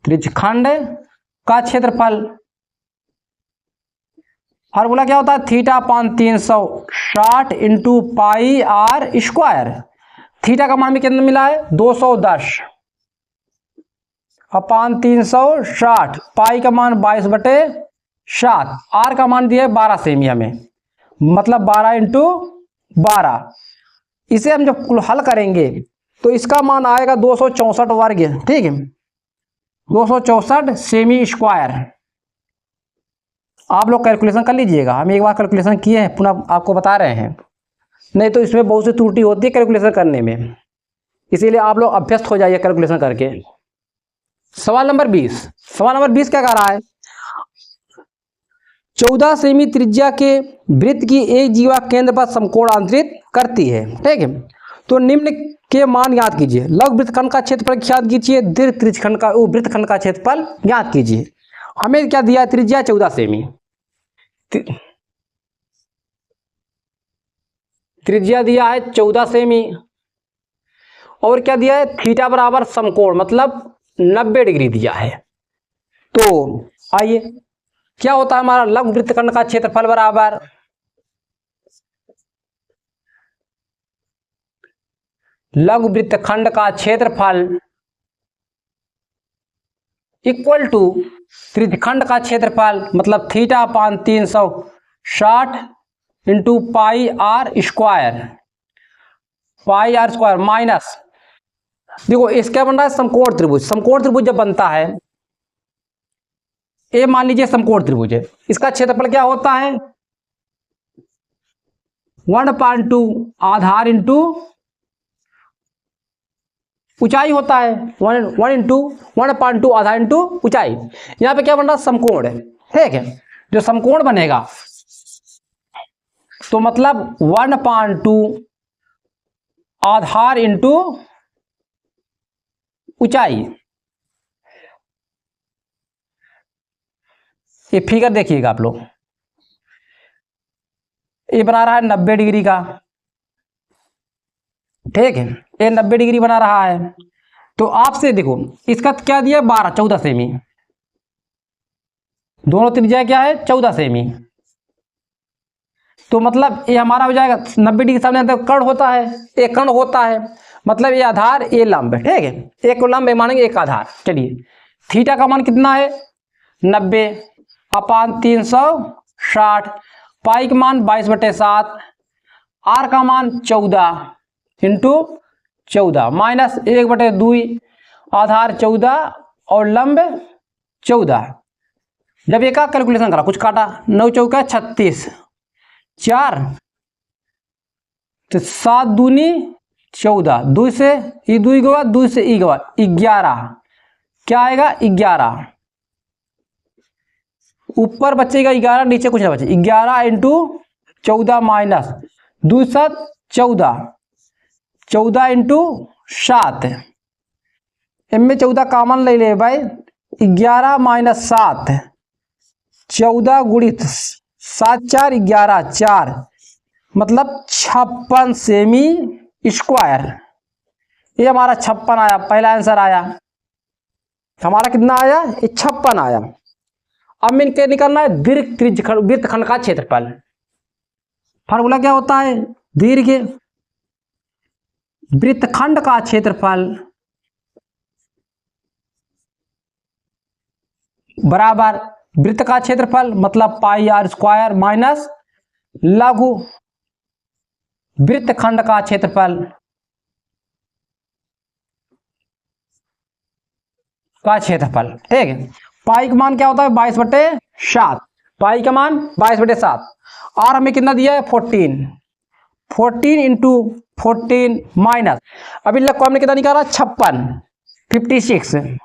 त्रिज्यखंड का क्षेत्रफल फार्मूला क्या होता है? Theta upon 360 into pi are square. Theta का मान में कितना मिला है? 210 अपान 360, पाई का मान 22/7, आर का मान दिया है 12 सेमी हमें, मतलब 12 इंटू 12। इसे हम जब हल करेंगे तो इसका मान आएगा 264 वर्ग, ठीक है, 264 सेमी स्क्वायर। आप लोग कैलकुलेशन कर लीजिएगा, हम एक बार कैलकुलेशन किए हैं, पुनः आपको बता रहे हैं, नहीं तो इसमें बहुत सी त्रुटि होती है कैलकुलेशन करने में, इसीलिए आप लोग अभ्यस्त हो जाइए कैलकुलेशन करके। सवाल नंबर 20। सवाल नंबर 20 क्या कह रहा है? 14 सेमी त्रिज्या के वृत्त की एक जीवा केंद्र पर समकोण अंतरित करती है, ठीक है। तो निम्न के मान ज्ञात कीजिए। लघु वृत्तखंड का क्षेत्रफल ज्ञात कीजिए, दीर्घ त्रिज्यखंड का वृत्तखंड का क्षेत्रफल ज्ञात कीजिए। हमें क्या दिया? त्रिज्या 14 सेमी, त्रिज्या दिया है 14 सेमी, और क्या दिया है? थीटा बराबर समकोण, मतलब 90 डिग्री दिया है। तो आइए, क्या होता है हमारा लघु वृत्तखंड का क्षेत्रफल बराबर लघु वृत्तखंड का क्षेत्रफल इक्वल टू त्रिज्यखंड का क्षेत्रफल, मतलब theta upon 360 into pi are square, minus देखो इसका बन रहा है समकोण त्रिभुज। समकोण त्रिभुज जब बनता है, ए मान लीजिए समकोण त्रिभुज है, इसका क्षेत्रफल क्या होता है 1/2 आधार इंटू ऊंचाई होता है। 1/2 आधार इंटू ऊंचाई। यहां पे क्या बन रहा है समकोण है, ठीक है। जो समकोण बनेगा तो मतलब 1/2 आधार इंटू ऊंचाई। ये फिगर देखिएगा आप लोग, ये बना रहा है 90 डिग्री का, ठीक है। ये 90 डिग्री बना रहा है। तो आपसे देखो इसका क्या दिया 14 सेमी, दोनों त्रिज्या क्या है 14 सेमी। तो मतलब ये हमारा हो जाएगा 90 डिग्री सामने तो कर्ण होता है, एक कर्ण होता है, मतलब ये आधार ये लंब है, ठीक है। एक को लंब मानेंगे एक आधार। चलिए थीटा का मान कितना है 90/360, पाई का मान 22/7, आर का मान 14 इंटू 14 माइनस 1/2 आधार 14 और लंब 14। जब एक का कैलकुलेशन करा कुछ काटा 9 चौका 36, 4 तो 7 दूनी 14, 2 से ई 2 गवा, 2 से ई गवा 11, क्या आएगा 11। ऊपर बचेगा 11, नीचे कुछ ना बचे 11 इंटू 14 माइनस 2 7 14, 14 इंटू 7, इनमें 14 कॉमन ले ले भाई, 11 माइनस 7 14 गुणित 7 4 11 4 मतलब 56 सेमी स्क्वायर। ये हमारा 56 आया, पहला आंसर आया हमारा कितना आया, ये 56 आया। अब में क्या निकालना है वृत्तखंड का क्षेत्रफल। फार्मूला क्या होता है दीर्घ वृत्तखंड का क्षेत्रफल बराबर वृत्त का क्षेत्रफल मतलब पाई आर स्क्वायर माइनस लघु वृत्तखंड का क्षेत्रफल ठीक है। पाई का मान क्या होता है 22/7, पाई का मान 22/7, और हमें कितना दिया है 14 इंटू 14 माइनस, अभी लग को हमने कितना निकाला 56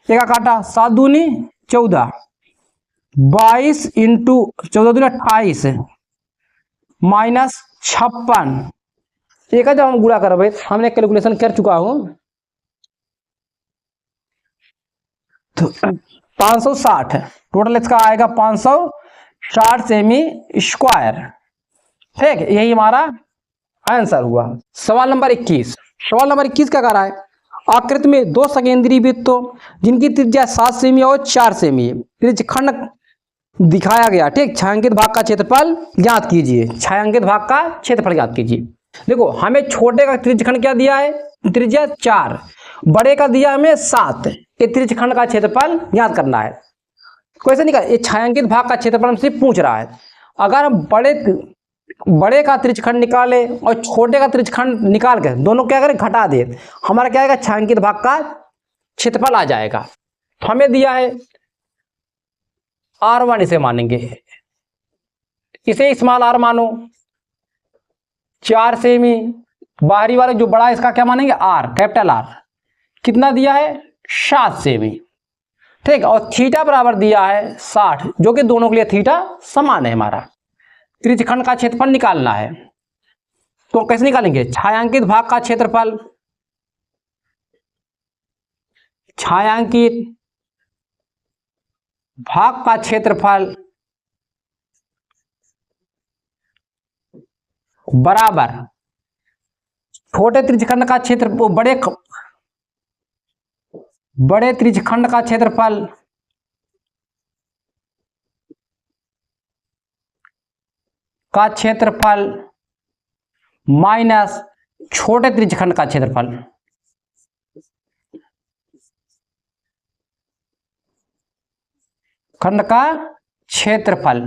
एक काटा 7 दूनी 14, 22 इंटू 14 दूनी 28 माइनस 56। एक जब हम गुणा कर भाई हमने कैलकुलेशन कर चुका हूं तो 560 टोटल इसका आएगा 560 सेमी स्क्वायर, ठीक है। यही हमारा आंसर हुआ। सवाल नंबर 21 क्या कर रहा है, आकृति में दो सकेंद्रीय वृत्तों जिनकी त्रिज्या 7 सेमी और 4 सेमी त्रिज्यखंड दिखाया गया, ठीक। छायांकित भाग का क्षेत्रफल ज्ञात कीजिए, छायांकित भाग का क्षेत्रफल ज्ञात कीजिए। देखो हमें छोटे का त्रिज्यखंड क्या दिया है त्रिज्या 4, बड़े का दिया हमें 7, ये त्रिज्यखंड का क्षेत्रफल ज्ञात करना है। कैसे निकाल, ये छायांकित भाग का क्षेत्रफल हमसे पूछ रहा है। अगर हम बड़े का त्रिज्यखंड निकाले और छोटे का त्रिज्यखंड निकाल के दोनों क्या करें घटा दे, हमारा क्या आएगा छायांकित भाग का क्षेत्रफल आ जाएगा। तो हमें दिया है R1, इसे मानेंगे, इसे स्मॉल r मानो 4 सेमी, बाहरी वाले जो बड़ा है इसका क्या मानेंगे R, कैपिटल R, कितना दिया है 7 सेमी, ठीक। और थीटा बराबर दिया है 60, जो कि दोनों के लिए थीटा समान है। हमारा त्रिज्यखंड का क्षेत्रफल निकालना है, तो कैसे निकालेंगे, छायांकित भाग का क्षेत्रफल, छायांकित भाग का क्षेत्रफल बराबर छोटे त्रिज्यखंड का क्षेत्र बड़े त्रिज्यखंड का क्षेत्रफल माइनस छोटे त्रिज्यखंड का क्षेत्रफल। खंड का क्षेत्रफल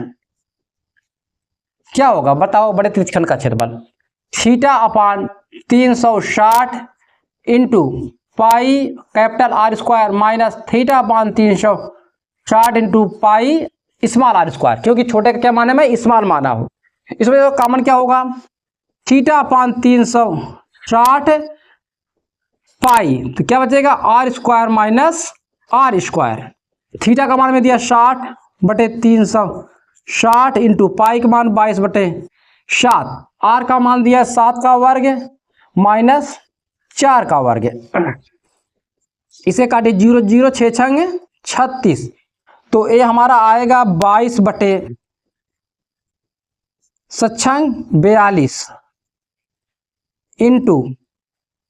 क्या होगा बताओ, बड़े त्रिज्यखंड का क्षेत्रफल theta upon 360 into pi capital R square minus theta upon 360 into pi small r square, क्योंकि छोटे का क्या माना मैं स्मॉल माना हूं। इसमें तो कॉमन क्या होगा, थीटा अपान 360 पाई, तो क्या बचेगा r square minus r square. Theta का मान में दिया 60 बटे 360 इंटू पाई का मान 22 बटे 7, आर का मान दिया 7 का वर्ग माइनस 4 का वर्ग। इसे काटे 0 0 6 छंगे 36, तो ये हमारा आएगा 22 बटे 42 इंटू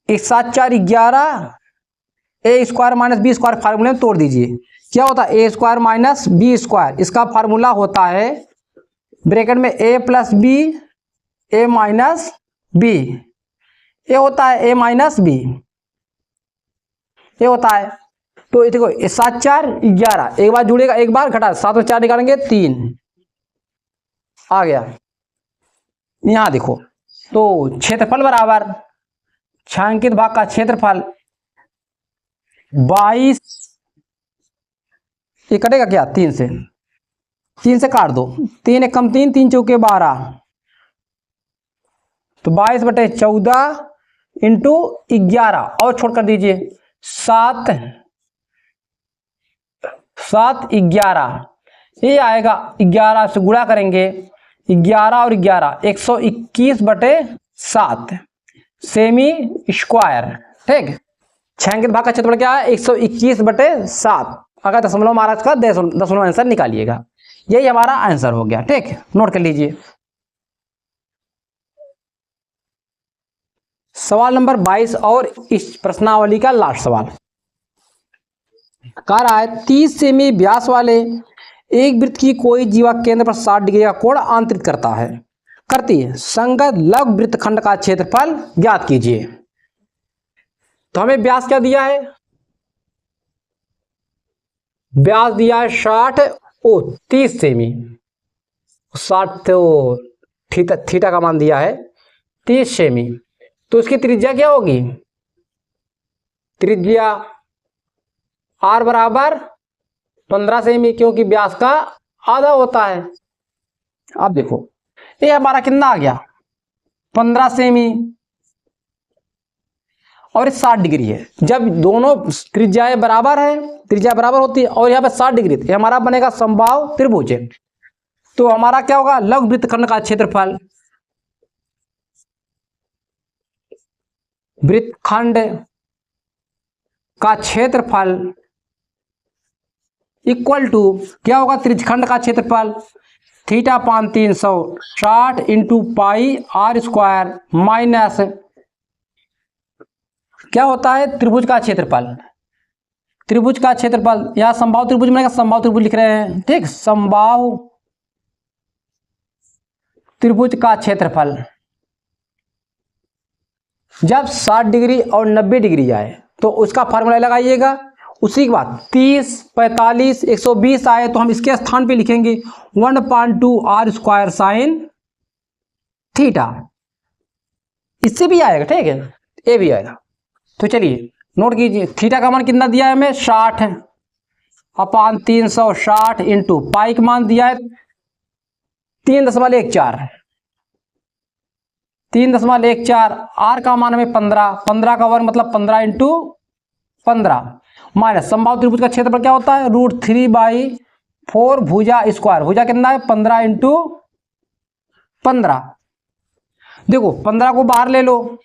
1 7 4 11, ए स्क्वायर माइनस बी स्क्वायर फार्मूले में तोड़ दीजिए। क्या होता है ए स्क्वायर माइनस बी स्क्वायर, इसका फार्मूला होता है ब्रैकेट में ए प्लस बी ए माइनस बी, ए होता है ए माइनस बी, ये होता है। तो देखो 7 4 11, एक बार जुड़ेगा एक बार घटा, 7 में 4 निकालेंगे 3 आ गया। यहां देखो तो क्षेत्रफल बराबर छायांकित भाग का क्षेत्रफल 22, ये कटेगा क्या 3 से काट दो, 3 एक कम 3 3 चौके 12, तो 22 बटे 14 इंटू 11 और छोड़ कर दीजिए 7 7 11, ये आएगा 11 से गुणा करेंगे 11 और 11 121 बटे 7 सेमी स्क्वायर। ठीक, छायांकित भाग का क्षेत्रफल क्या है 121 बटे 7, अगर दशमलव महाराज का दशमलव आंसर निकालिएगा, यही हमारा आंसर हो गया। ठीक, नोट कर लीजिए। सवाल नंबर 22 और इस प्रश्नावली का लास्ट सवाल कह रहा है 30 सेमी व्यास वाले एक वृत्त की कोई जीवा केंद्र पर 60 डिग्री का कोण आंतरित करती है, संगत लघु वृत्तखंड का क्षेत्रफल ज्ञात कीजिए। तो हमें व्यास क्या दिया है, व्यास दिया है 60 और 30 सेमी, 60 तो थीटा का मान दिया है 30 सेमी, तो उसकी त्रिज्या क्या होगी, त्रिज्या आर बराबर 15 सेमी, क्योंकि व्यास का आधा होता है। अब देखो ये हमारा कितना आ गया 15 सेमी और 60 डिग्री है, जब दोनों त्रिज्याएं बराबर है, त्रिज्या बराबर होती है और यहाँ पे 60 डिग्री, ये हमारा बनेगा समबाहु त्रिभुज। तो हमारा क्या होगा लघु वृत्तखंड का क्षेत्रफल, वृत्तखंड का क्षेत्रफल इक्वल टू क्या होगा त्रिज्यखंड का क्षेत्रफल theta upon 360 into pi are square minus क्या होता है त्रिभुज का क्षेत्रफल, त्रिभुज का क्षेत्रफल यहाँ समबाहु त्रिभुज बनेगा, समबाहु त्रिभुज लिख रहे हैं। ठीक, समबाहु त्रिभुज का क्षेत्रफल जब 60 डिग्री और 90 डिग्री आए तो उसका फार्मूला लगाइएगा। उसी के बाद 30 45 120 आए तो हम इसके स्थान पे लिखेंगे 1/2 आर स्क्वायर साइन थीटा, इससे भी आएगा। ठीक है, ये भी आएगा। तो चलिए नोट कीजिए, थीटा का मान कितना दिया है हमें 60 अपान 360 इंटू पाई का मान दिया है 3.14, 3.14, आर का मान हमें 15, 15 का वर्ग मतलब 15 इंटू 15 माइनस समबाहु त्रिभुज का क्षेत्रफल क्या होता है √3/4 भुजा स्क्वायर, भुजा कितना है 15 इंटू 15। देखो 15 को बाहर ले लो,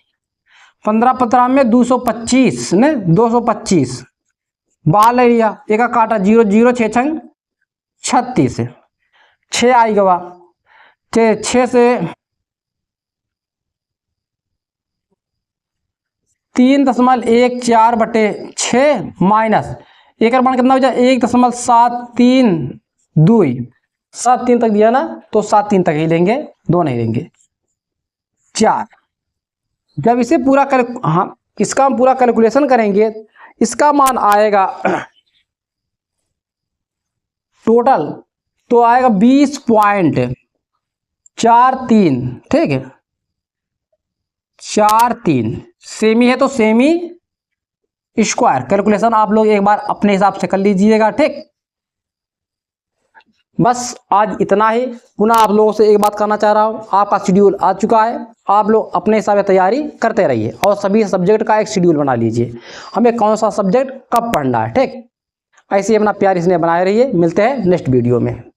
15 15 में 225 ने 225 बाहर ले लिया, एक का काटा 0 0 6 छंग 36, 6 आई गवा, 6 से 3.14 बटे 6 माइनस एक मान कितना हो जाए 1.732, 7 3 तक दिया ना तो 7 3 तक ही लेंगे, 2 नहीं लेंगे 4। जब इसे पूरा इसका हम पूरा कैलकुलेशन करेंगे, इसका मान आएगा टोटल तो आएगा 20.43। ठीक है, 4 3 सेमी है तो सेमी स्क्वायर कैलकुलेशन आप लोग एक बार अपने हिसाब से कर लीजिएगा। ठीक, बस आज इतना ही। पुनः आप लोगों से एक बात करना चाह रहा हूँ, आपका शेड्यूल आ चुका है, आप लोग अपने हिसाब से तैयारी करते रहिए और सभी सब्जेक्ट का एक शेड्यूल बना लीजिए, हमें कौन सा सब्जेक्ट कब पढ़ना है। ठीक, ऐसे ही अपना प्यार इसने बनाए रहिए। मिलते हैं नेक्स्ट वीडियो में।